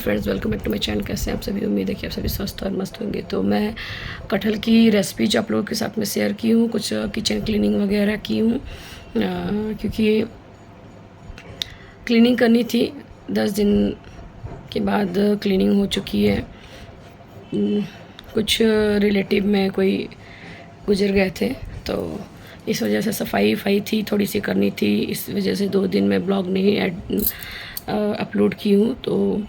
Friends, welcome back to my channel. कैसे हैं आप सभी? उम्मीद है कि आप सभी स्वस्थ और मस्त होंगे। तो मैं कटहल की रेसिपी जो आप लोगों के साथ में शेयर की हूँ, कुछ किचन क्लीनिंग वगैरह की हूँ, क्योंकि क्लीनिंग करनी थी। 10 दिन के बाद क्लीनिंग हो चुकी है। कुछ रिलेटिव में कोई गुजर गए थे, तो इस वजह से सफाई थी, थोड़ी सी करनी थी। इस वजह से 2 दिन में ब्लॉग नहीं अपलोड की हूँ। तो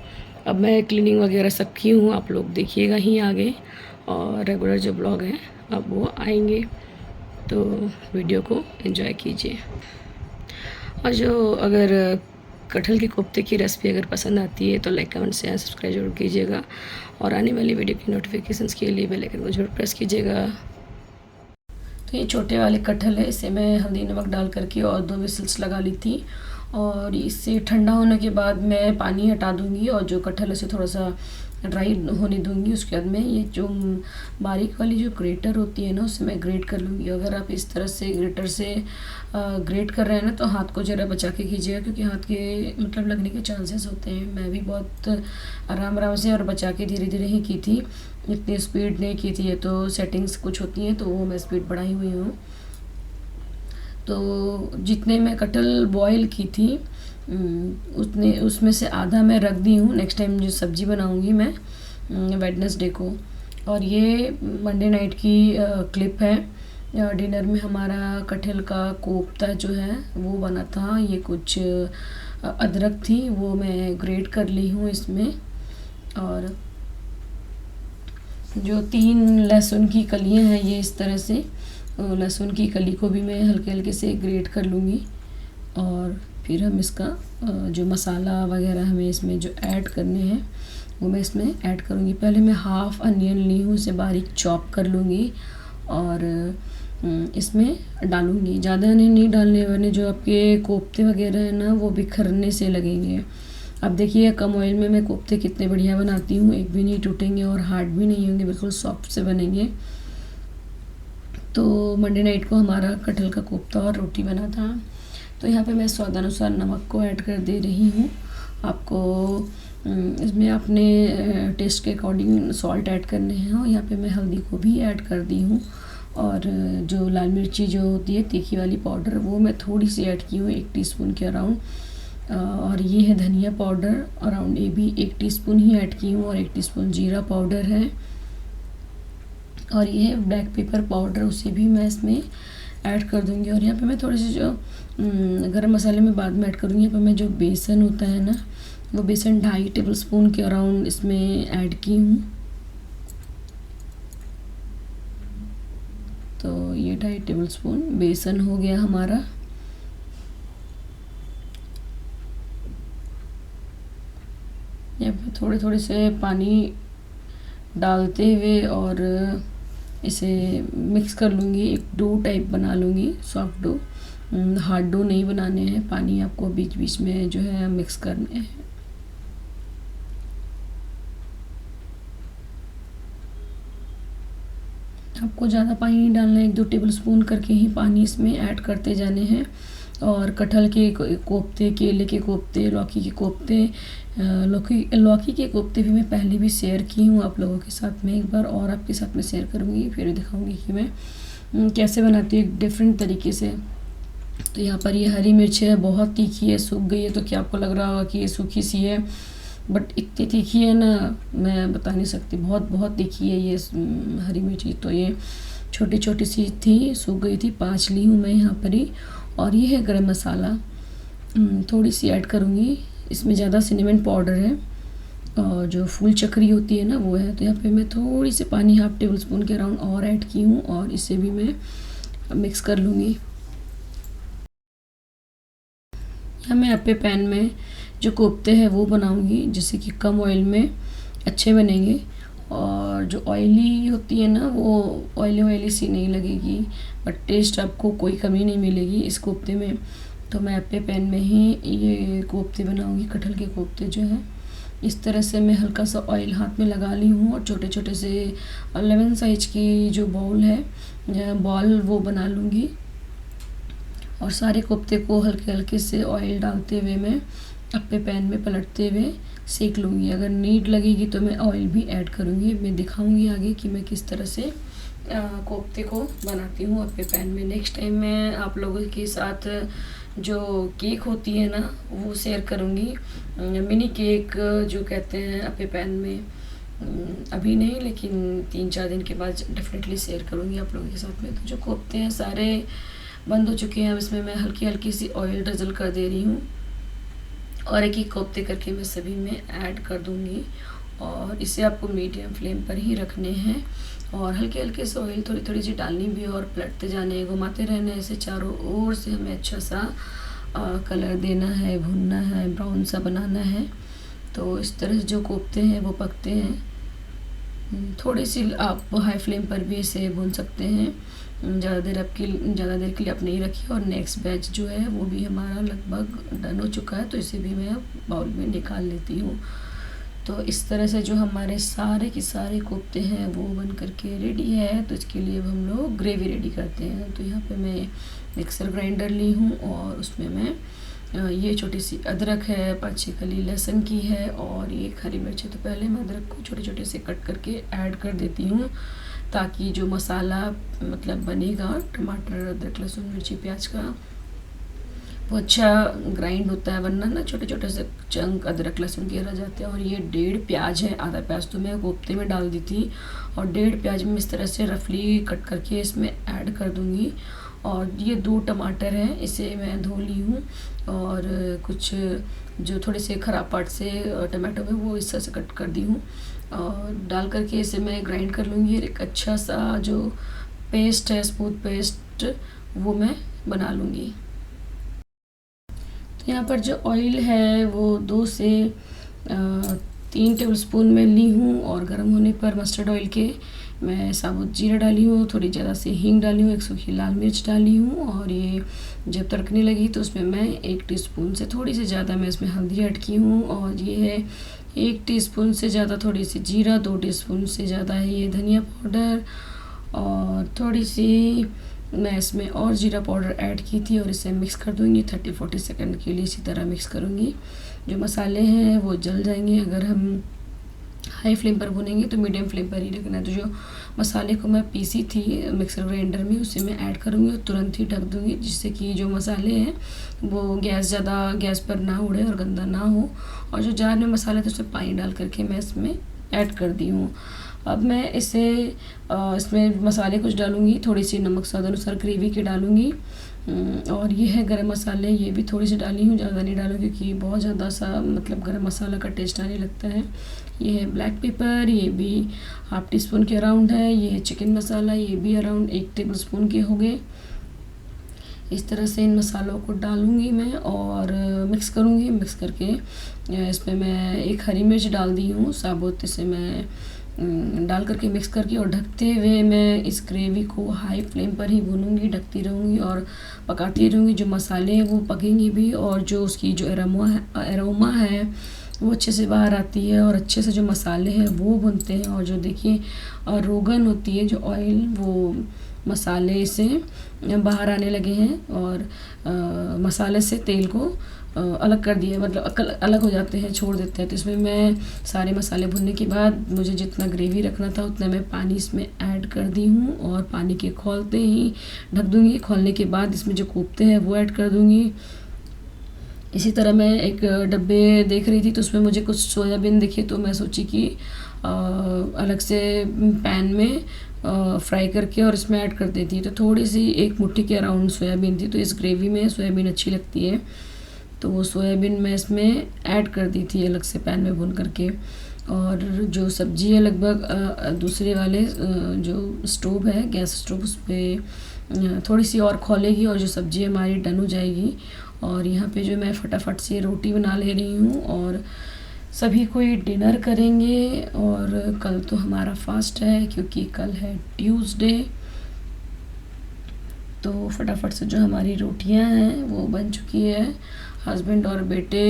अब मैं क्लीनिंग वगैरह सब की हूँ, आप लोग देखिएगा ही आगे, और रेगुलर जो ब्लॉग हैं अब वो आएंगे, तो वीडियो को एंजॉय कीजिए। और जो अगर कटहल के कोफ्ते की रेसिपी अगर पसंद आती है तो लाइक, कमेंट, शेयर, सब्सक्राइब जरूर कीजिएगा, और आने वाली वीडियो की नोटिफिकेशंस के लिए बेल आइकन को जरूर प्रेस कीजिएगा। तो ये छोटे वाले कटहल है, इसे मैं हल्दी नमक डाल करके और 2 विसल्स लगा ली थी, और इससे ठंडा होने के बाद मैं पानी हटा दूंगी और जो कटहल है इसे थोड़ा सा ड्राई होने दूंगी। उसके बाद में ये जो बारीक वाली जो ग्रेटर होती है ना, उससे मैं ग्रेट कर लूँगी। अगर आप इस तरह से ग्रेटर से ग्रेट कर रहे हैं ना, तो हाथ को ज़रा बचा के कीजिएगा, क्योंकि हाथ के मतलब लगने के चांसेस होते हैं। मैं भी बहुत आराम से और बचा के धीरे धीरे ही की थी, इतनी स्पीड नहीं की थी। ये तो सेटिंग्स कुछ होती हैं, तो वो मैं स्पीड बढ़ाई हुई हूँ। तो जितने मैं कटहल बॉईल की थी उतने उसमें से आधा मैं रख दी हूँ नेक्स्ट टाइम जो सब्ज़ी बनाऊँगी मैं वेडनेसडे को। और ये मंडे नाइट की क्लिप है। डिनर में हमारा कटहल का कोफ्ता जो है वो बना था। ये कुछ अदरक थी, वो मैं ग्रेट कर ली हूँ इसमें, और जो 3 लहसुन की कलियाँ हैं, ये इस तरह से लहसुन की कली को भी मैं हल्के हल्के से ग्रेट कर लूँगी। और फिर हम इसका जो मसाला वगैरह हमें इसमें जो ऐड करने हैं वो मैं इसमें ऐड करूँगी। पहले मैं हाफ़ अनियन ली हूँ, उसे बारीक चॉप कर लूँगी और इसमें डालूँगी। ज़्यादा अनियन नहीं डालने, वरना जो आपके कोफ्ते वगैरह हैं ना, वो बिखरने से लगेंगे। अब देखिए कम ऑयल में मैं कोफ्ते कितने बढ़िया बनाती हूँ, एक भी नहीं टूटेंगे और हार्ड भी नहीं होंगे, बिल्कुल सॉफ्ट से बनेंगे। तो मंडे नाइट को हमारा कटहल का कोफ्ता और रोटी बना था। तो यहाँ पे मैं स्वादानुसार नमक को ऐड कर दे रही हूँ। आपको इसमें अपने टेस्ट के अकॉर्डिंग सॉल्ट ऐड करने हैं, और यहाँ पे मैं हल्दी को भी ऐड कर दी हूँ। और जो लाल मिर्ची जो होती है तीखी वाली पाउडर, वो मैं थोड़ी सी ऐड की हूँ, 1 टीस्पून के अराउंड। और ये है धनिया पाउडर अराउंड, ये भी 1 टीस्पून ही ऐड की हूँ, और 1 टीस्पून जीरा पाउडर है। और ये है ब्लैक पेपर पाउडर, उसे भी मैं इसमें ऐड कर दूँगी। और यहाँ पे मैं थोड़ी सी जो गरम मसाले में बाद में ऐड करूँगी। यहाँ पे मैं जो बेसन होता है ना, वो बेसन 2.5 टेबलस्पून के अराउंड इसमें ऐड की हूँ। तो ये 2.5 टेबलस्पून बेसन हो गया हमारा। यहाँ पे थोड़े थोड़े से पानी डालते हुए और इसे मिक्स कर लूँगी, एक डो टाइप बना लूँगी, सॉफ्ट डो। हार्ड डो नहीं बनाने हैं, पानी आपको बीच बीच में जो है मिक्स करने हैं। आपको ज़्यादा पानी नहीं डालना है, 1-2 टेबलस्पून करके ही पानी इसमें ऐड करते जाने हैं। और कटहल के कोफ्ते, केले के कोफ्ते, लौकी के कोफ्ते, लौकी के कोफ्ते भी मैं पहले भी शेयर की हूँ आप लोगों के साथ में, एक बार और आपके साथ में शेयर करूँगी, फिर दिखाऊँगी कि मैं कैसे बनाती हूँ डिफरेंट तरीके से। तो यहाँ पर ये हरी मिर्च है, बहुत तीखी है, सूख गई है, तो क्या आपको लग रहा होगा कि ये सूखी सी है, बट इतनी तीखी है ना, मैं बता नहीं सकती, बहुत बहुत तीखी है ये हरी मिर्ची। तो ये छोटी छोटी सी थी, सूख गई थी, 5 ली हूँ मैं यहाँ पर ही। और ये है गरम मसाला, थोड़ी सी ऐड करूँगी इसमें, ज़्यादा सिनेमन पाउडर है, और जो फूल चक्री होती है ना वो है। तो यहाँ पे मैं थोड़ी सी पानी 1/2 टेबलस्पून के अराउंड और ऐड की हूँ, और इसे भी मैं मिक्स कर लूँगी। मैं यहाँ पे पैन में जो कोफ्ते हैं वो बनाऊँगी, जिससे कि कम ऑयल में अच्छे बनेंगे, और जो ऑयली होती है ना, वो ऑयली सी नहीं लगेगी, बट टेस्ट आपको कोई कमी नहीं मिलेगी इस कोफ्ते में। तो मैं अपने पैन में ही ये कोफ्ते बनाऊँगी, कटहल के कोफ्ते जो है। इस तरह से मैं हल्का सा ऑयल हाथ में लगा ली हूँ, और छोटे छोटे से 11 साइज की जो बॉल वो बना लूँगी। और सारे कोफ्ते को हल्के हल्के से ऑयल डालते हुए मैं अपने पैन में पलटते हुए सेक लूँगी। अगर नीड लगेगी तो मैं ऑयल भी ऐड करूँगी। मैं दिखाऊँगी आगे कि मैं किस तरह से कोफ्ते को बनाती हूँ अपने पैन में। नेक्स्ट टाइम मैं आप लोगों के साथ जो केक होती है ना वो शेयर करूँगी, मिनी केक जो कहते हैं अपने पैन में। अभी नहीं, लेकिन 3-4 दिन के बाद डेफिनेटली शेयर करूँगी आप लोगों के साथ में। तो जो कोफ्ते हैं सारे बंद हो चुके हैं। अब इसमें मैं हल्की हल्की सी ऑयल ड्रिजल कर दे रही हूँ और एक एक कोफ्ते करके मैं सभी में ऐड कर दूँगी। और इसे आपको मीडियम फ्लेम पर ही रखने हैं और हल्के हल्के से ऑयल थोड़ी थोड़ी सी डालनी भी और पलटते जाने, घुमाते रहने। ऐसे चारों ओर से हमें अच्छा सा कलर देना है, भुनना है, ब्राउन सा बनाना है। तो इस तरह से जो कोफ्ते हैं वो पकते हैं। थोड़ी सी आप हाई फ्लेम पर भी इसे भून सकते हैं। ज़्यादा देर के लिए आप नहीं रखिए। और नेक्स्ट बैच जो है वो भी हमारा लगभग डन हो चुका है, तो इसे भी मैं बाउल में निकाल लेती हूँ। तो इस तरह से जो हमारे सारे के सारे कोफ्ते हैं वो बन करके रेडी है। तो इसके लिए अब हम लोग ग्रेवी रेडी करते हैं। तो यहाँ पे मैं मिक्सर ग्राइंडर ली हूँ और उसमें मैं ये छोटी सी अदरक है, 5-6 कली लहसुन की है और ये हरी मिर्च है। तो पहले मैं अदरक को छोटे छोटे से कट करके ऐड कर देती हूँ ताकि जो मसाला मतलब बनेगा टमाटर, अदरक, लहसुन, मिर्ची, प्याज का वो अच्छा ग्राइंड होता है। वरना ना छोटे छोटे से चंक अदरक लहसुन के रह जाते हैं। और ये 1.5 प्याज है, आधा प्याज तो मैं कोफ्ते में डाल दी थी और 1.5 प्याज में इस तरह से रफली कट करके इसमें ऐड कर दूँगी। और ये 2 टमाटर हैं, इसे मैं धो ली हूँ और कुछ जो थोड़े से ख़राब पार्ट से टमाटो में वो इस तरह से कट कर दी हूँ और डाल करके इसे मैं ग्राइंड कर लूँगी। एक अच्छा सा जो पेस्ट है, स्मूथ पेस्ट, वो मैं बना लूँगी। तो यहाँ पर जो ऑयल है वो 2 से 3 टेबलस्पून मैं ली हूँ और गर्म होने पर मस्टर्ड ऑयल के मैं साबुत जीरा डाली हूँ, थोड़ी ज़्यादा सी हींग डाली हूँ, 1 सूखी लाल मिर्च डाली हूँ। और ये जब तड़कने लगी तो उसमें मैं 1 टीस्पून से थोड़ी सी ज़्यादा मैं इसमें हल्दी ऐड की हूँ। और ये है 1 टीस्पून से ज़्यादा थोड़ी सी जीरा, 2 टीस्पून से ज़्यादा है ये धनिया पाउडर और थोड़ी सी मैं इसमें और जीरा पाउडर ऐड की थी। और इसे मिक्स कर दूँगी 30-40 सेकंड के लिए इसी तरह मिक्स करूँगी। जो मसाले हैं वो जल जाएंगे अगर हम हाई फ्लेम पर भुनेंगे, तो मीडियम फ्लेम पर ही रखना है। तो जो मसाले को मैं पीसी थी मिक्सर ग्राइंडर में उसे मैं ऐड करूँगी और तुरंत ही ढक दूँगी, जिससे कि जो मसाले हैं वो गैस पर ना उड़े और गंदा ना हो। और जो जार में मसाला था उसमें पानी डाल करके मैं इसमें ऐड कर दी हूँ। अब मैं इसमें मसाले कुछ डालूँगी, थोड़ी सी नमक स्वाद अनुसार ग्रेवी की डालूँगी। और ये है गरम मसाले, ये भी थोड़ी सी डाली हूँ, ज़्यादा नहीं डालूँ क्योंकि बहुत ज़्यादा सा मतलब गरम मसाला का टेस्ट आने लगता है। ये है ब्लैक पेपर, ये भी 1/2 टीस्पून के अराउंड है। ये है चिकन मसाला, ये भी अराउंड 1 टेबलस्पून के हो गए। इस तरह से इन मसालों को डालूँगी मैं और मिक्स करूँगी। मिक्स करके इसमें मैं 1 हरी मिर्च डाल दी हूँ साबुत, इसे मैं डाल करके मिक्स करके और ढकते हुए मैं इस ग्रेवी को हाई फ्लेम पर ही भूनूंगी, ढकती रहूँगी और पकाती रहूँगी। जो मसाले हैं वो पकेंगे भी और जो उसकी जो एरोमा है वो अच्छे से बाहर आती है और अच्छे से जो मसाले हैं वो भुनते हैं। और जो देखिए रोगन होती है जो ऑयल, वो मसाले से बाहर आने लगे हैं और मसाले से तेल को अलग कर दिया, मतलब अलग हो जाते हैं, छोड़ देते हैं। तो इसमें मैं सारे मसाले भुनने के बाद मुझे जितना ग्रेवी रखना था उतना मैं पानी इसमें ऐड कर दी हूँ और पानी के खौलते ही ढक दूँगी। खौलने के बाद इसमें जो कोफ्ते हैं वो ऐड कर दूँगी। इसी तरह मैं एक डब्बे देख रही थी तो उसमें मुझे कुछ सोयाबीन दिखे, तो मैं सोची कि अलग से पैन में फ्राई करके और इसमें ऐड कर देती। तो थोड़ी सी 1 मुट्ठी के अराउंड सोयाबीन थी, तो इस ग्रेवी में सोयाबीन अच्छी लगती है, तो वो सोयाबीन मैं इसमें ऐड कर दी थी अलग से पैन में भून करके। और जो सब्ज़ी है लगभग दूसरे वाले जो स्टोव है, गैस स्टोव, उस पर थोड़ी सी और खौलेगी और जो सब्ज़ी हमारी डन हो जाएगी। और यहाँ पे जो मैं फटाफट से रोटी बना ले रही हूँ और सभी कोई डिनर करेंगे। और कल तो हमारा फास्ट है क्योंकि कल है ट्यूसडे। तो फटाफट से जो हमारी रोटियाँ हैं वो बन चुकी है। हस्बैंड और बेटे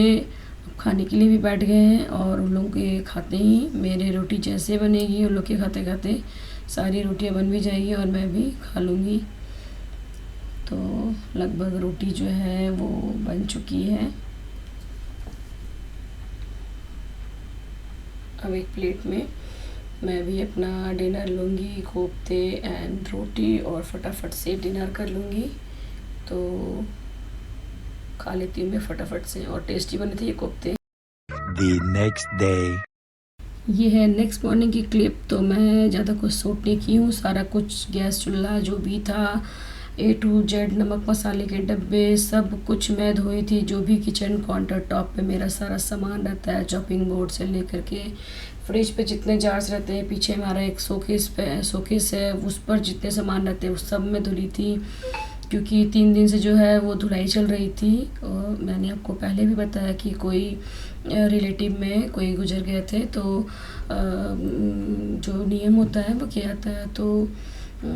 खाने के लिए भी बैठ गए हैं और उन लोगों के खाते ही मेरे रोटी जैसे बनेगी उन लोग के खाते खाते सारी रोटियां बन भी जाएगी और मैं भी खा लूँगी। तो लगभग रोटी जो है वो बन चुकी है। अब एक प्लेट में मैं भी अपना डिनर लूँगी, कोफ्ते एंड रोटी, और फटाफट से डिनर कर लूँगी। तो खा लेती हूँ मैं फटाफट से, और टेस्टी बने थे ये कोफ्ते। The next day. ये है नेक्स्ट मॉर्निंग की क्लिप। तो मैं ज़्यादा कुछ शूट नहीं की हूँ, सारा कुछ गैस चूल्हा जो भी था A to Z, नमक मसाले के डब्बे सब कुछ मैं धोई थी। जो भी किचन काउंटर टॉप पे मेरा सारा सामान रहता है, चॉपिंग बोर्ड से लेकर के फ्रिज पे जितने जार्स रहते हैं, पीछे हमारा एक शोकेस है, उस पर जितने सामान रहते हैं वो सब मैं धुली थी, क्योंकि 3 दिन से जो है वो धुलाई चल रही थी। और मैंने आपको पहले भी बताया कि कोई रिलेटिव में कोई गुजर गए थे, तो जो नियम होता है वो किया जाता है, तो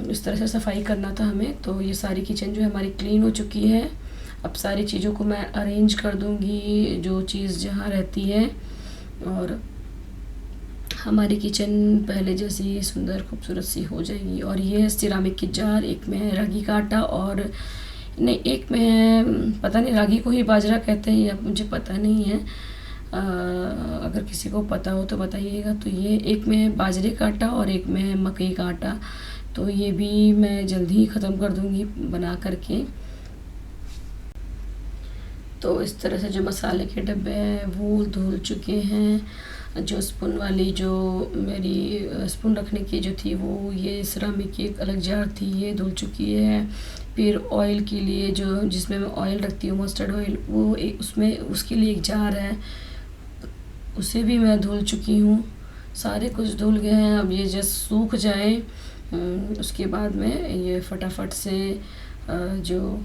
इस तरह से सफाई करना था हमें। तो ये सारी किचन जो है हमारी क्लीन हो चुकी है। अब सारी चीज़ों को मैं अरेंज कर दूँगी जो चीज़ जहाँ रहती है, और हमारी किचन पहले जैसी सुंदर खूबसूरत सी हो जाएगी। और ये है सिरामिक की जार, एक में है रागी का आटा, और नहीं एक में है, पता नहीं रागी को ही बाजरा कहते हैं या मुझे पता नहीं है, अगर किसी को पता हो तो बताइएगा। तो ये एक में है बाजरे का आटा और एक में है मकई का आटा। तो ये भी मैं जल्दी ही ख़त्म कर दूँगी बना करके। तो इस तरह से जो मसाले के डब्बे हैं वो धुल चुके हैं। जो स्पून वाली जो मेरी स्पून रखने की जो थी वो ये सिरामिक की एक अलग जार थी, ये धुल चुकी है। फिर ऑयल के लिए जो जिसमें मैं ऑयल रखती हूँ मस्टर्ड ऑयल, वो एक उसमें उसके लिए एक जार है, उसे भी मैं धुल चुकी हूँ। सारे कुछ धुल गए हैं। अब ये जस्ट सूख जाए उसके बाद में ये फटाफट से जो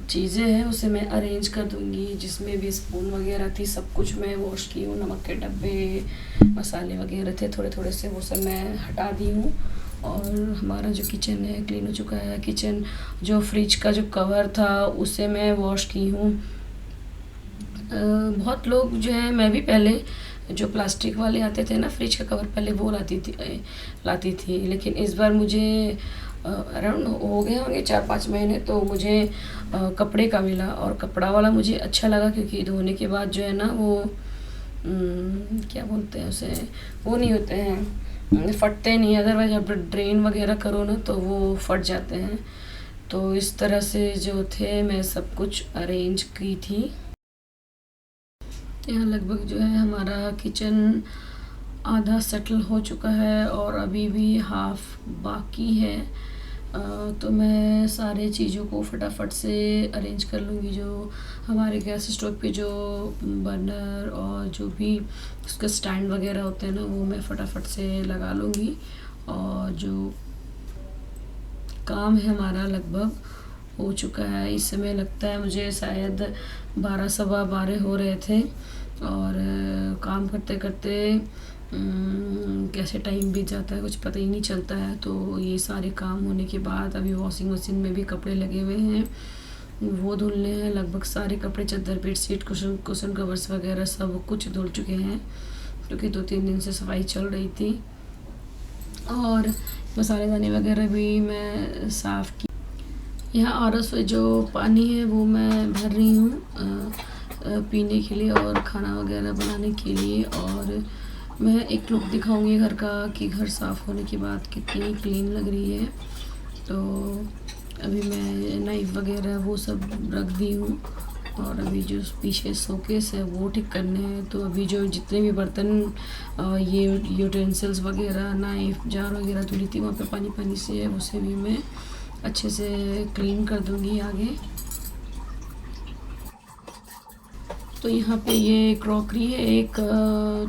चीज़ें हैं उसे मैं अरेंज कर दूँगी। जिसमें भी स्पून वगैरह थी सब कुछ मैं वॉश की हूँ, नमक के डब्बे मसाले वगैरह थे थोड़े थोड़े से, वो सब मैं हटा दी हूँ। और हमारा जो किचन है क्लीन हो चुका है। किचन जो फ्रिज का जो कवर था उसे मैं वॉश की हूँ। बहुत लोग जो है, मैं भी पहले जो प्लास्टिक वाले आते थे ना फ्रिज का कवर, पहले वो लाती थी, लेकिन इस बार मुझे अराउंड हो गए होंगे 4-5 महीने, तो मुझे कपड़े का मिला, और कपड़ा वाला मुझे अच्छा लगा, क्योंकि धोने के बाद जो है ना वो क्या बोलते हैं उसे, वो नहीं होते हैं, फटते नहीं। अदरवाइज आप ड्रेन वगैरह करो ना तो वो फट जाते हैं। तो इस तरह से जो थे मैं सब कुछ अरेंज की थी। यहाँ लगभग जो है हमारा किचन आधा सेटल हो चुका है और अभी भी हाफ बाकी है। तो मैं सारे चीज़ों को फटाफट से अरेंज कर लूँगी। जो हमारे गैस स्टोव पे जो बर्नर और जो भी उसका स्टैंड वगैरह होते हैं ना, वो मैं फटाफट से लगा लूँगी। और जो काम है हमारा लगभग हो चुका है। इस समय लगता है मुझे शायद 12 सवा 12 हो रहे थे, और काम करते करते कैसे टाइम बीत जाता है कुछ पता ही नहीं चलता है। तो ये सारे काम होने के बाद अभी वॉशिंग मशीन में भी कपड़े लगे हुए हैं, वो धुलने हैं। लगभग सारे कपड़े, चादर, बेडशीट, कुशन कवर्स वगैरह सब कुछ धुल चुके हैं, क्योंकि 2-3 दिन से सफाई चल रही थी। और मसालेदानी वगैरह भी मैं साफ़ की। यहाँ RO से जो पानी है वो मैं भर रही हूँ पीने के लिए और खाना वगैरह बनाने के लिए। और मैं एक लुक दिखाऊंगी घर का कि घर साफ़ होने के बाद कितनी क्लीन लग रही है। तो अभी मैं नाइफ वगैरह वो सब रख दी हूँ, और अभी जो पीछे शोकेस है वो ठीक करने हैं। तो अभी जो जितने भी बर्तन ये यूटेंसिल्स वगैरह, नाइफ, जार वगैरह धुली थी, वहाँ पे पानी पानी से है, उसे भी मैं अच्छे से क्लीन कर दूँगी आगे। तो यहाँ पे ये क्रॉकरी है एक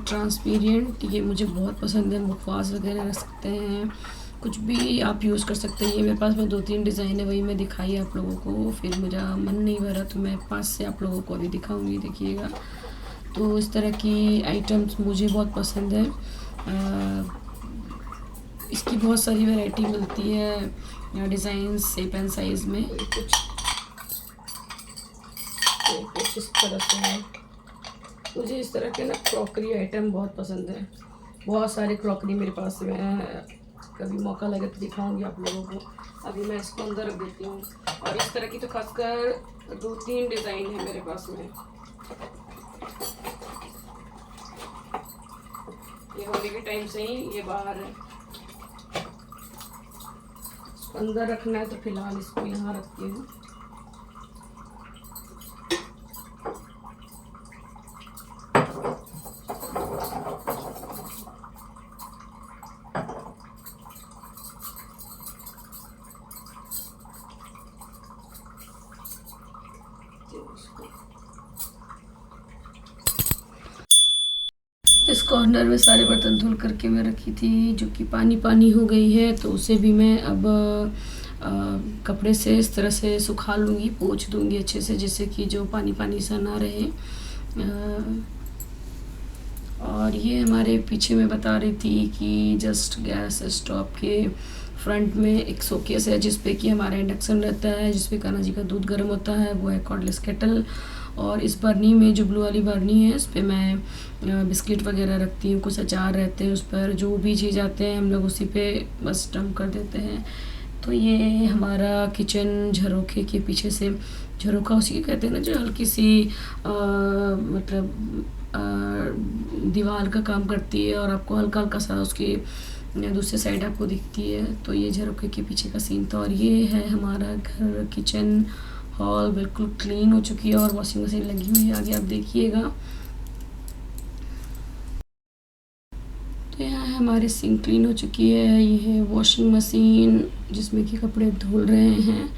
ट्रांसपेरेंट, ये मुझे बहुत पसंद है। मुखवास वगैरह रख सकते हैं, कुछ भी आप यूज़ कर सकते हैं। ये मेरे पास में 2-3 डिज़ाइन है, वही मैं दिखाई आप लोगों को। फिर मेरा मन नहीं भरा तो मैं पास से आप लोगों को अभी दिखाऊंगी, देखिएगा। तो इस तरह की आइटम्स मुझे बहुत पसंद है। इसकी बहुत सारी वैरायटी मिलती है, डिज़ाइन, शेप एंड साइज़ में। कुछ इस तरह से है। मुझे इस तरह के ना क्रॉकरी आइटम बहुत पसंद है। बहुत सारे क्रॉकरी मेरे पास में है, कभी मौका लगे तो दिखाऊंगी आप लोगों को। अभी मैं इसको अंदर रख देती हूँ। और इस तरह की तो खासकर 2-3 डिज़ाइन है मेरे पास में। ये होने के टाइम से ही ये बाहर है, इसको अंदर रखना है तो फिलहाल इसको यहाँ रखती हूँ। इस कॉर्नर में सारे बर्तन धुल करके मैं रखी थी जो कि पानी पानी हो गई है, तो उसे भी मैं अब कपड़े से इस तरह से सुखा लूँगी, पोंछ दूँगी अच्छे से, जिससे कि जो पानी पानी सा ना रहे। और ये हमारे पीछे मैं बता रही थी कि जस्ट गैस स्टोव के फ्रंट में एक शोकेस है जिस पे कि हमारा इंडक्शन रहता है, जिस पे कान्हा जी का दूध गर्म होता है, वो है कॉर्डलेस केटल। और इस बर्नी में जो ब्लू वाली बर्नी है, इस पे मैं बिस्किट वगैरह रखती हूँ, कुछ अचार रहते हैं उस पर, जो भी चीज़ आते हैं हम लोग उसी पे बस डंप कर देते हैं। तो ये हमारा किचन झरोखे के पीछे से, झरोखा उसी को कहते हैं ना जो हल्की सी मतलब दीवार का काम करती है और आपको हल्का हल्का सा उसकी दूसरी साइड आपको दिखती है। तो ये झरोखे के पीछे का सीन था। और ये है हमारा घर, किचन हॉल बिल्कुल क्लीन हो चुकी है और वॉशिंग मशीन लगी हुई है, आगे आप देखिएगा। तो यहाँ हमारी सिंक क्लीन हो चुकी है, ये है वॉशिंग मशीन जिसमें कि कपड़े धुल रहे हैं,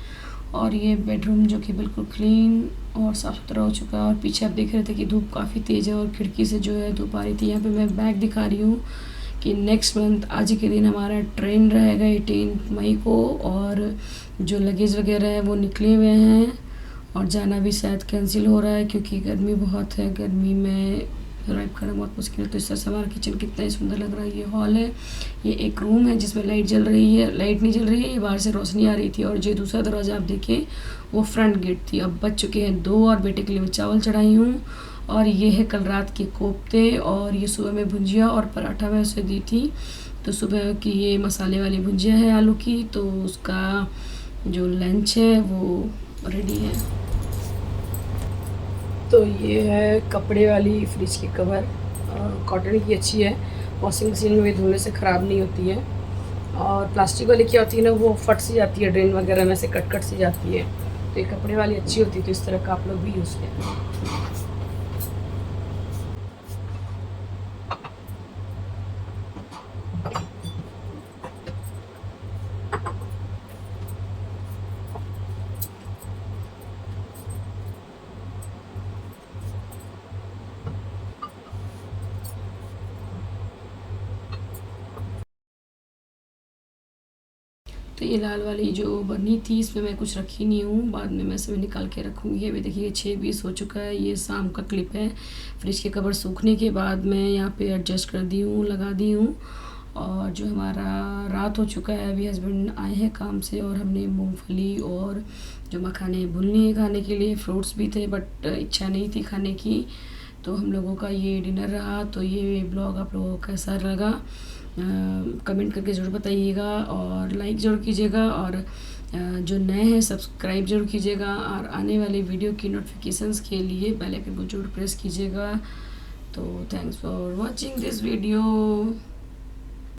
और ये बेडरूम जो कि बिल्कुल क्लीन और साफ़ सुथरा हो चुका है। और पीछे आप देख रहे थे कि धूप काफ़ी तेज़ है और खिड़की से जो है धूप आ रही थी। यहाँ पे मैं बैग दिखा रही हूँ कि नेक्स्ट मंथ आज के दिन हमारा ट्रेन रहेगा 18 मई को, और जो लगेज वगैरह है वो निकले हुए हैं और जाना भी शायद कैंसिल हो रहा है क्योंकि गर्मी बहुत है, गर्मी में सर्वाइव करना बहुत मुश्किल है। तो इस तरह से हमारा किचन कितना ही सुंदर लग रहा है। ये हॉल है, ये एक रूम है जिसमें लाइट जल रही है, लाइट नहीं जल रही है, ये बाहर से रोशनी आ रही थी। और जो दूसरा दरवाज़ा आप देखें वो फ्रंट गेट थी। अब बच चुके हैं 2 और बेटे के लिए मैं चावल चढ़ाई हूँ। और ये है कल रात के कोफ्ते, और ये सुबह में भुंजिया और पराठा मैं उसे दी थी। तो सुबह की ये मसाले वाली भुंजिया है आलू की, तो उसका जो लंच है वो रेडी है। तो ये है कपड़े वाली फ्रिज की कवर, कॉटन की अच्छी है, वॉशिंग मशीन में धुलने से ख़राब नहीं होती है। और प्लास्टिक वाली क्या होती है ना, वो फट सी जाती है, ड्रेन वगैरह में से कट सी जाती है। तो ये कपड़े वाली अच्छी होती है, तो इस तरह का आप लोग भी यूज़ करें। तो ये लाल वाली जो बनी थी इसमें मैं कुछ रखी नहीं हूँ, बाद में मैं सब निकाल के रखूँगी। अभी देखिए 6:20 हो चुका है, ये शाम का क्लिप है। फ्रिज के कवर सूखने के बाद मैं यहाँ पे एडजस्ट कर दी हूँ, लगा दी हूँ। और जो हमारा रात हो चुका है, अभी हस्बैंड आए हैं काम से और हमने मूंगफली और जो मखाने भून लिए खाने के लिए। फ्रूट्स भी थे बट इच्छा नहीं थी खाने की, तो हम लोगों का ये डिनर रहा। तो ये ब्लॉग आप लोगों को कैसा लगा कमेंट करके ज़रूर बताइएगा, और लाइक ज़रूर कीजिएगा, और जो नए हैं सब्सक्राइब ज़रूर कीजिएगा, और आने वाली वीडियो की नोटिफिकेशंस के लिए बेल आइकन को ज़रूर प्रेस कीजिएगा। तो thanks for watching this video.